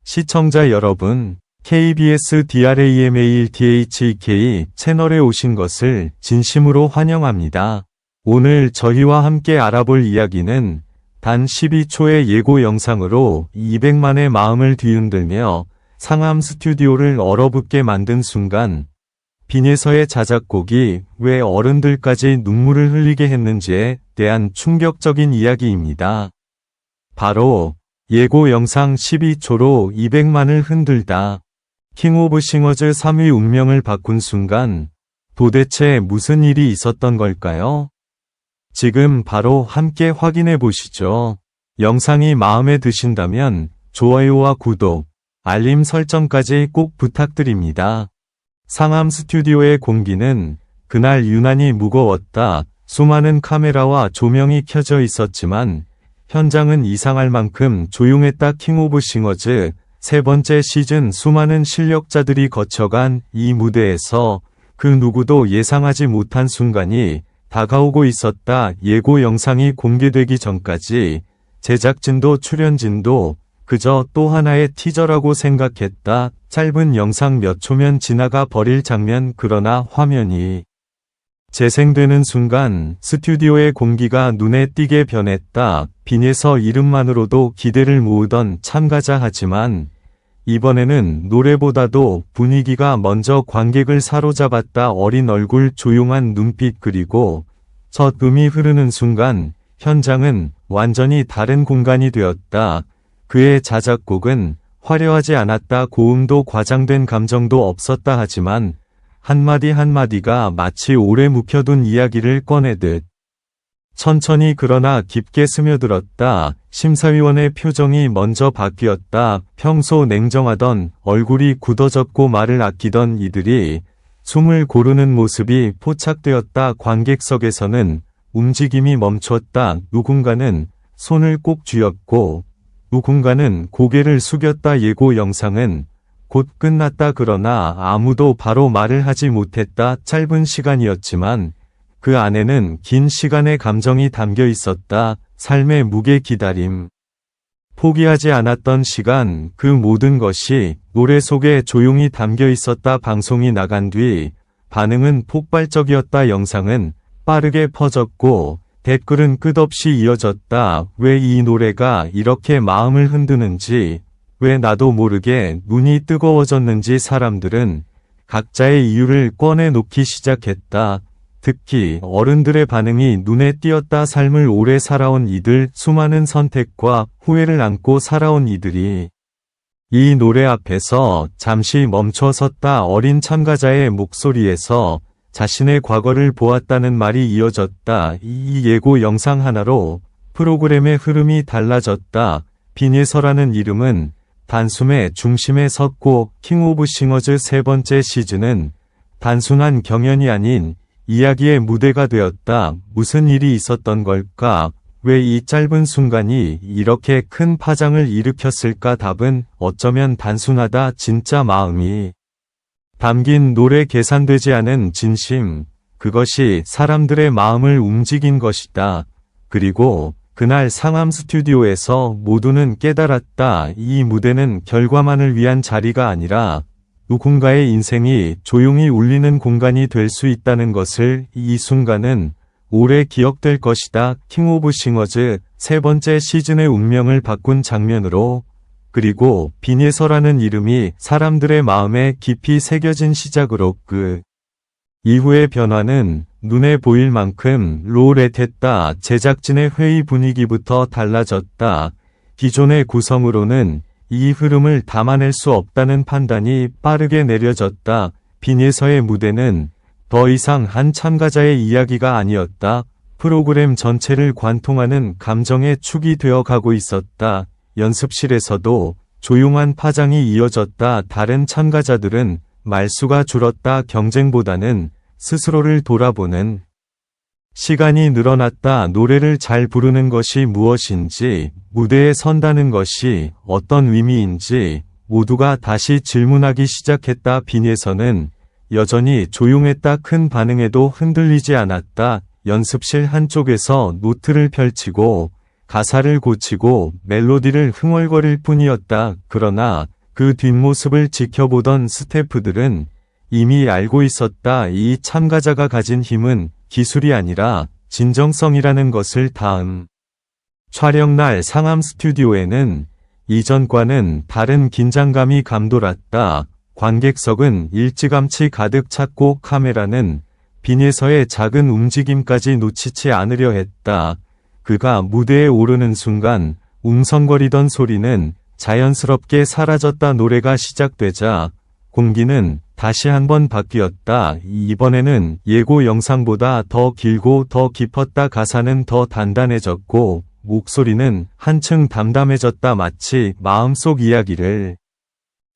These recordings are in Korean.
시청자 여러분, KBS DRAMALTHK 채널에 오신 것을 진심으로 환영합니다. 오늘 저희와 함께 알아볼 이야기는 단 12초의 예고 영상으로 200만의 마음을 뒤흔들며 상암 스튜디오를 얼어붙게 만든 순간, 빈예서의 자작곡이 왜 어른들까지 눈물을 흘리게 했는지에 대한 충격적인 이야기입니다. 바로 예고 영상 12초로 200만을 흔들다. 킹 오브 싱어즈 3위 운명을 바꾼 순간 도대체 무슨 일이 있었던 걸까요? 지금 바로 함께 확인해 보시죠. 영상이 마음에 드신다면 좋아요와 구독, 알림 설정까지 꼭 부탁드립니다. 상암 스튜디오의 공기는 그날 유난히 무거웠다. 수많은 카메라와 조명이 켜져 있었지만 현장은 이상할 만큼 조용했다. 킹 오브 싱어즈 세 번째 시즌 수많은 실력자들이 거쳐간 이 무대에서 그 누구도 예상하지 못한 순간이 다가오고 있었다. 예고 영상이 공개되기 전까지 제작진도 출연진도 그저 또 하나의 티저라고 생각했다. 짧은 영상 몇 초면 지나가 버릴 장면. 그러나 화면이 재생되는 순간 스튜디오의 공기가 눈에 띄게 변했다. 빈예서 이름만으로도 기대를 모으던 참가자. 하지만 이번에는 노래보다도 분위기가 먼저 관객을 사로잡았다. 어린 얼굴, 조용한 눈빛, 그리고 첫 음이 흐르는 순간 현장은 완전히 다른 공간이 되었다. 그의 자작곡은 화려하지 않았다. 고음도 과장된 감정도 없었다. 하지만 한마디 한마디가 마치 오래 묵혀둔 이야기를 꺼내듯 천천히 그러나 깊게 스며들었다. 심사위원의 표정이 먼저 바뀌었다. 평소 냉정하던 얼굴이 굳어졌고 말을 아끼던 이들이 숨을 고르는 모습이 포착되었다. 관객석에서는 움직임이 멈췄다. 누군가는 손을 꼭 쥐었고 누군가는 고개를 숙였다. 예고 영상은 곧 끝났다. 그러나 아무도 바로 말을 하지 못했다. 짧은 시간이었지만 그 안에는 긴 시간의 감정이 담겨 있었다. 삶의 무게, 기다림, 포기하지 않았던 시간, 그 모든 것이 노래 속에 조용히 담겨 있었다. 방송이 나간 뒤 반응은 폭발적이었다. 영상은 빠르게 퍼졌고 댓글은 끝없이 이어졌다. 왜 이 노래가 이렇게 마음을 흔드는지, 왜 나도 모르게 눈이 뜨거워졌는지 사람들은 각자의 이유를 꺼내놓기 시작했다. 특히 어른들의 반응이 눈에 띄었다. 삶을 오래 살아온 이들, 수많은 선택과 후회를 안고 살아온 이들이 이 노래 앞에서 잠시 멈춰섰다. 어린 참가자의 목소리에서 자신의 과거를 보았다는 말이 이어졌다. 이 예고 영상 하나로 프로그램의 흐름이 달라졌다. 빈예서라는 이름은 단숨에 중심에 섰고 킹 오브 싱어즈 세 번째 시즌은 단순한 경연이 아닌 이야기의 무대가 되었다. 무슨 일이 있었던 걸까? 왜 이 짧은 순간이 이렇게 큰 파장을 일으켰을까? 답은 어쩌면 단순하다. 진짜 마음이 담긴 노래, 계산되지 않은 진심, 그것이 사람들의 마음을 움직인 것이다. 그리고 그날 상암 스튜디오에서 모두는 깨달았다. 이 무대는 결과만을 위한 자리가 아니라 누군가의 인생이 조용히 울리는 공간이 될 수 있다는 것을. 이 순간은 오래 기억될 것이다. 킹 오브 싱어즈 세 번째 시즌의 운명을 바꾼 장면으로, 그리고 빈예서라는 이름이 사람들의 마음에 깊이 새겨진 시작으로 그 이후의 변화는 눈에 보일 만큼 로렛했다. 제작진의 회의 분위기부터 달라졌다. 기존의 구성으로는 이 흐름을 담아낼 수 없다는 판단이 빠르게 내려졌다. 빈예서의 무대는 더 이상 한 참가자의 이야기가 아니었다. 프로그램 전체를 관통하는 감정의 축이 되어 가고 있었다. 연습실에서도 조용한 파장이 이어졌다. 다른 참가자들은 말수가 줄었다. 경쟁보다는 스스로를 돌아보는 시간이 늘어났다. 노래를 잘 부르는 것이 무엇인지, 무대에 선다는 것이 어떤 의미인지 모두가 다시 질문하기 시작했다. 빈예서는 여전히 조용했다. 큰 반응에도 흔들리지 않았다. 연습실 한쪽에서 노트를 펼치고 가사를 고치고 멜로디를 흥얼거릴 뿐이었다. 그러나 그 뒷모습을 지켜보던 스태프들은 이미 알고 있었다. 이 참가자가 가진 힘은 기술이 아니라 진정성이라는 것을. 다음 촬영날 상암 스튜디오에는 이전과는 다른 긴장감이 감돌았다. 관객석은 일찌감치 가득 찼고 카메라는 빈에서의 작은 움직임까지 놓치지 않으려 했다. 그가 무대에 오르는 순간 웅성거리던 소리는 자연스럽게 사라졌다. 노래가 시작되자 공기는 다시 한번 바뀌었다. 이번에는 예고 영상보다 더 길고 더 깊었다. 가사는 더 단단해졌고 목소리는 한층 담담해졌다. 마치 마음속 이야기를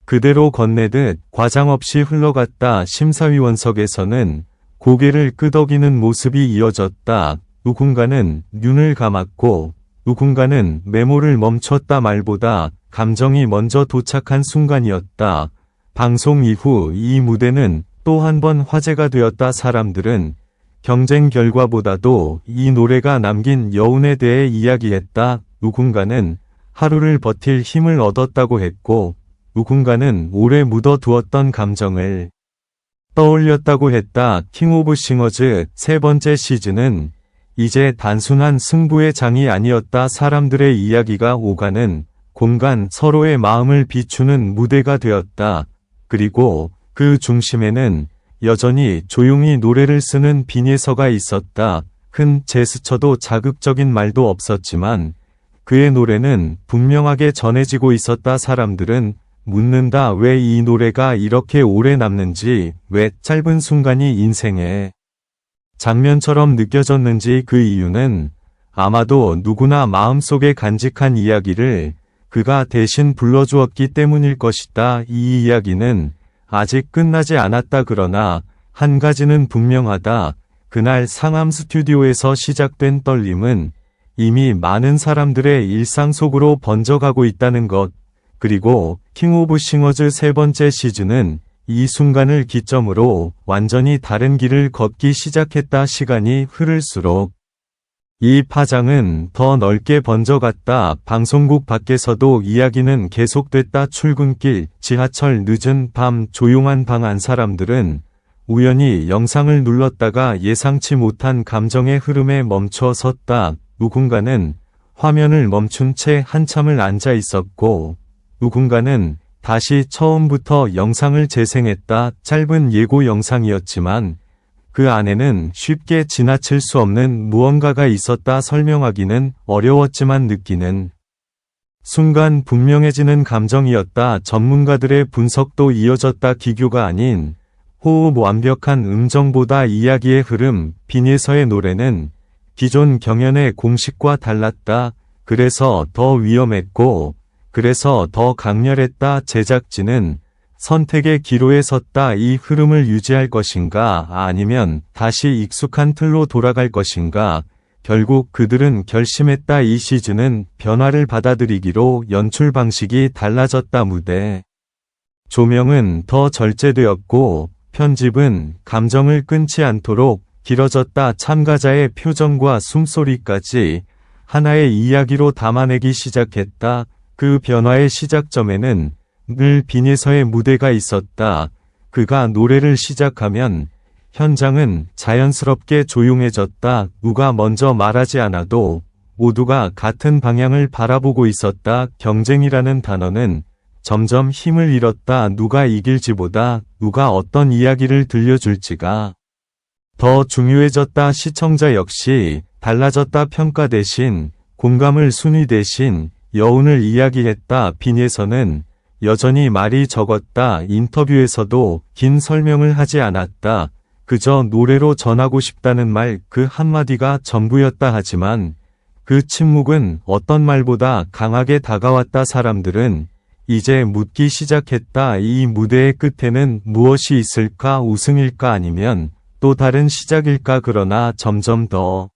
그대로 건네듯 과장 없이 흘러갔다. 심사위원석에서는 고개를 끄덕이는 모습이 이어졌다. 누군가는 눈을 감았고 누군가는 메모를 멈췄다. 말보다 감정이 먼저 도착한 순간이었다. 방송 이후 이 무대는 또 한 번 화제가 되었다. 사람들은 경쟁 결과보다도 이 노래가 남긴 여운에 대해 이야기했다. 누군가는 하루를 버틸 힘을 얻었다고 했고 누군가는 오래 묻어두었던 감정을 떠올렸다고 했다. 킹 오브 싱어즈 세 번째 시즌은 이제 단순한 승부의 장이 아니었다. 사람들의 이야기가 오가는 공간, 서로의 마음을 비추는 무대가 되었다. 그리고 그 중심에는 여전히 조용히 노래를 쓰는 빈예서가 있었다. 큰 제스처도 자극적인 말도 없었지만 그의 노래는 분명하게 전해지고 있었다. 사람들은 묻는다. 왜 이 노래가 이렇게 오래 남는지, 왜 짧은 순간이 인생의 장면처럼 느껴졌는지. 그 이유는 아마도 누구나 마음속에 간직한 이야기를 그가 대신 불러주었기 때문일 것이다. 이 이야기는 아직 끝나지 않았다. 그러나 한 가지는 분명하다. 그날 상암 스튜디오에서 시작된 떨림은 이미 많은 사람들의 일상 속으로 번져가고 있다는 것. 그리고 킹 오브 싱어즈 세 번째 시즌은 이 순간을 기점으로 완전히 다른 길을 걷기 시작했다. 시간이 흐를수록 이 파장은 더 넓게 번져갔다. 방송국 밖에서도 이야기는 계속됐다. 출근길, 지하철, 늦은 밤, 조용한 방 안. 사람들은 우연히 영상을 눌렀다가 예상치 못한 감정의 흐름에 멈춰 섰다. 누군가는 화면을 멈춘 채 한참을 앉아 있었고 누군가는 다시 처음부터 영상을 재생했다. 짧은 예고 영상이었지만 그 안에는 쉽게 지나칠 수 없는 무언가가 있었다. 설명하기는 어려웠지만 느끼는 순간 분명해지는 감정이었다. 전문가들의 분석도 이어졌다. 기교가 아닌 호흡, 완벽한 음정보다 이야기의 흐름. 빈예서의 노래는 기존 경연의 공식과 달랐다. 그래서 더 위험했고 그래서 더 강렬했다. 제작진은 선택의 기로에 섰다. 이 흐름을 유지할 것인가 아니면 다시 익숙한 틀로 돌아갈 것인가. 결국 그들은 결심했다. 이 시즌은 변화를 받아들이기로. 연출 방식이 달라졌다. 무대 조명은 더 절제되었고 편집은 감정을 끊지 않도록 길어졌다. 참가자의 표정과 숨소리까지 하나의 이야기로 담아내기 시작했다. 그 변화의 시작점에는 늘 빈예서의 무대가 있었다. 그가 노래를 시작하면 현장은 자연스럽게 조용해졌다. 누가 먼저 말하지 않아도 모두가 같은 방향을 바라보고 있었다. 경쟁이라는 단어는 점점 힘을 잃었다. 누가 이길지보다 누가 어떤 이야기를 들려줄지가 더 중요해졌다. 시청자 역시 달라졌다. 평가 대신 공감을, 순위 대신 여운을 이야기했다. 빈예서는 여전히 말이 적었다. 인터뷰에서도 긴 설명을 하지 않았다. 그저 노래로 전하고 싶다는 말 그 한마디가 전부였다. 하지만 그 침묵은 어떤 말보다 강하게 다가왔다. 사람들은 이제 묻기 시작했다. 이 무대의 끝에는 무엇이 있을까? 우승일까? 아니면 또 다른 시작일까? 그러나 점점 더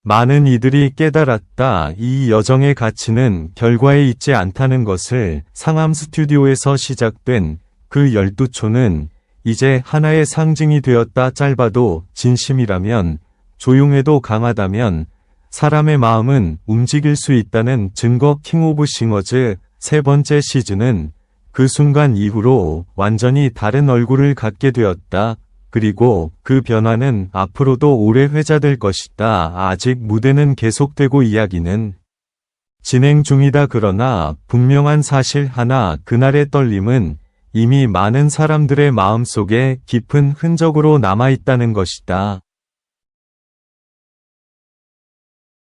많은 이들이 깨달았다. 이 여정의 가치는 결과에 있지 않다는 것을. 상암 스튜디오에서 시작된 그 12초는 이제 하나의 상징이 되었다. 짧아도 진심이라면, 조용해도 강하다면 사람의 마음은 움직일 수 있다는 증거. 킹 오브 싱어즈 세 번째 시즌은 그 순간 이후로 완전히 다른 얼굴을 갖게 되었다. 그리고 그 변화는 앞으로도 오래 회자될 것이다. 아직 무대는 계속되고 이야기는 진행 중이다. 그러나 분명한 사실 하나, 그날의 떨림은 이미 많은 사람들의 마음속에 깊은 흔적으로 남아있다는 것이다.